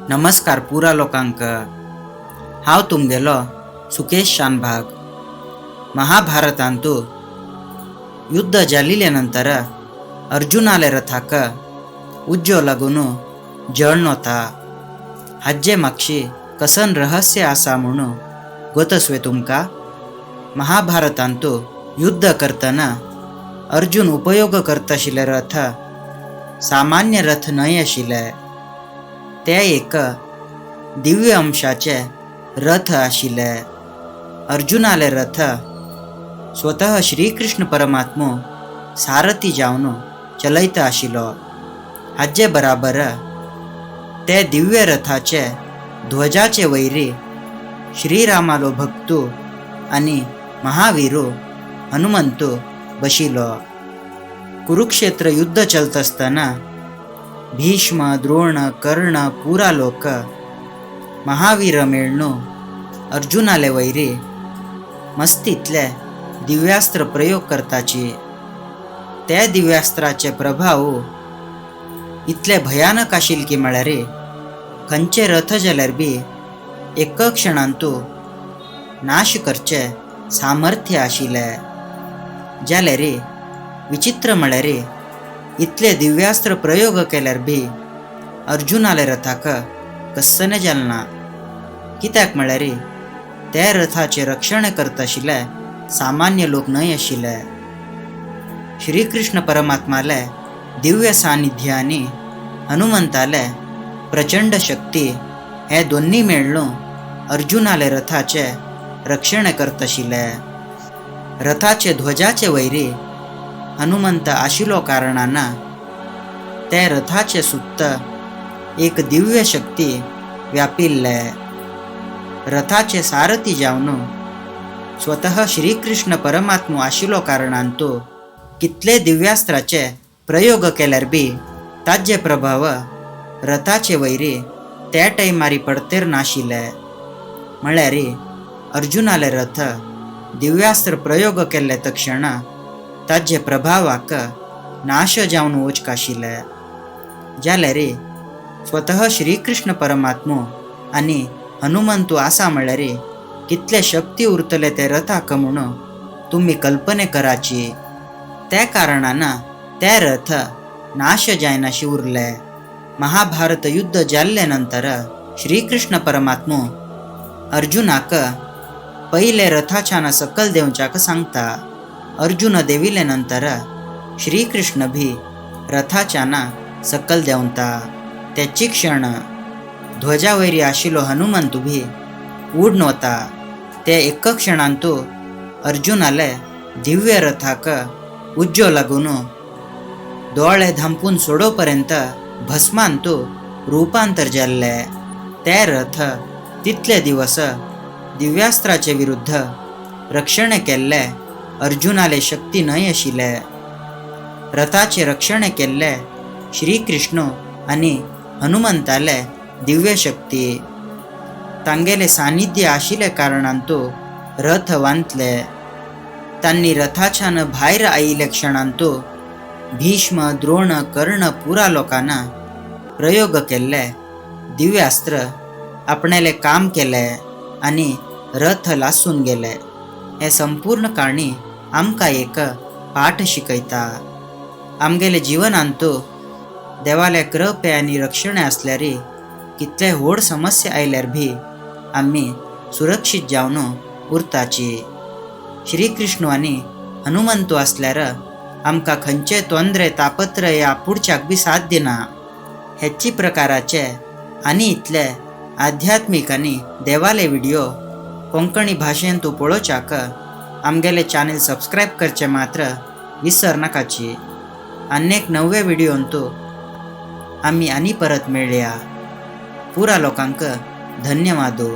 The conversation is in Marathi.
नमस्कार पुरा लोकांक। हांव तुमगेलो सुकेश शानभाग। महाभारतांतू युद्ध जाल्ले नंतर अर्जुनाले रथाक उज्जो लागून जळन वता। हाजे मागशी कसन रहस्य आसा म्हणून गोतसवे तुमका। महाभारतांतू युद्ध करतना अर्जुन उपयोग करता आशिल्ले रथ सामान्य रथ न्हय आशिल्ले, ते एक दिव्य अंशाचे रथ आशिल्ले। अर्जुनाले रथ स्वतः श्रीकृष्ण परमात्मो सारथी जावन चलयता आशिल्लो। हाजे बराबर ते दिव्य रथाचे ध्वजाचे वैरी श्रीरामालो भक्तू आनी महावीरू हनुमंतू बशिलो। कुरुक्षेत्र युद्ध चलत असताना भीष्म, द्रोण, कर्ण पुरा लोक महावीर मेळनो अर्जुनाले वैरी मस्तीतले दिव्यास्त्र प्रयोग करताची। त्या दिव्यास्त्राचे प्रभाव इतले भयानक आशिल्ले की म्हळ्यार खंयचे रथ जाल्यार बी एक क्षणांतू नाश करचे सामर्थ्य आशिल्ले। जाल्यार विचित्र म्हळ्यार इतले दिव्यास्त्र प्रयोग केल्यार बी अर्जुनाले रथाक कस्सने जालना। कित्याक म्हळ्यार त्या रथाचे रक्षण करता आशिल्ले सामान्य लोक न्हय आशिल्ले। श्रीकृष्ण परमात्माले दिव्य सानिध्य आनी हनुमंताले प्रचंड शक्ती हे दोन्ही मेळनो अर्जुनाले रथाचे रक्षण करता आशिल्ले। रथाचे ध्वजाचे वैरी हनुमंत आशिल्लो कारणान ते रथाचे सुत्त एक दिव्य शक्ती व्यापिल्ले। रथाचे सारथी जावन स्वतः श्रीकृष्ण परमात्मो आशिल्लो कारणान तो कितले दिव्यास्त्राचे प्रयोग केल्यार बी ताजे प्रभाव रथाचे वैरी त्या टायमारी पडतेर नाशिल्ले। म्हळ्यार अर्जुनाले रथ दिव्यास्त्र प्रयोग केल्ले तक्षण ताजे प्रभावाक नाश जावन वचक आशिल्ले। जाल्यार स्वतः श्रीकृष्ण परमात्मो आनी हनुमंतू आसा म्हळ्यार कितले शक्ती उरतले ते रथाक म्हणून तुम्ही कल्पने कराची। त्या कारणान ते रथ नाश जायनाशी उरले। महाभारत युद्ध जाल्ले नंतर श्रीकृष्ण परमात्मो अर्जुनाक पहिले रथाच्यान सकल देवच्याक सांगता। अर्जुन देविले नंतर श्रीकृष्ण भी रथाच्यान सकल देवता। त्याची क्षण ध्वजावैरी आशिल्लो हनुमंत भी उडून वता। ते एक क्षणांतू अर्जुनाले दिव्य रथाक उज्जो लागून दोळे धांपून सोडोपर्यंत भस्मांतू रूपांतर जाल्ले। ते रथ तितले दिवस दिव्यास्त्राचे विरुद्ध रक्षण केल्ले अर्जुनाले शक्ती न्हय आशिल्ले। रथाचे रक्षण केल्ले श्रीकृष्ण आनी हनुमंताले दिव्य शक्ती। तांगेले सानिध्य आशिल्ले कारणान तो रथ वांतले। तांणी रथाच्यान भायर आयिल्ले क्षणान तो भीष्म, द्रोण, कर्ण पुरा लोकांना प्रयोग केल्ले दिव्यास्त्र आपणेले काम केले आनी रथ लासून गेले। हे संपूर्ण काणी आमकां एक पाठ शिकयता। आमगेले जिवनांतू देवाले कृपे आनी रक्षण आसल्यार कितले व्हड समस्या आयल्यार भी आमी सुरक्षीत जावन उरताची। श्रीकृष्ण आनी हनुमंतू आसल्यार आमकां खंयचे तोंदरे तापत्र या पुढच्याक बी साथ दिना। हेची प्रकाराचे आनी इतले आध्यात्मिक आनी देवाले व्हिडिओ कोंकणी भाशेन तूं पळोवच्याक आमगेले चॅनल सबस्क्रायब करचे मात्र विसर नाकाची। अनेक नवे व्हिडिओंतू आमी आनी परत मेळया। पुरा लोकांक धन्यवादो।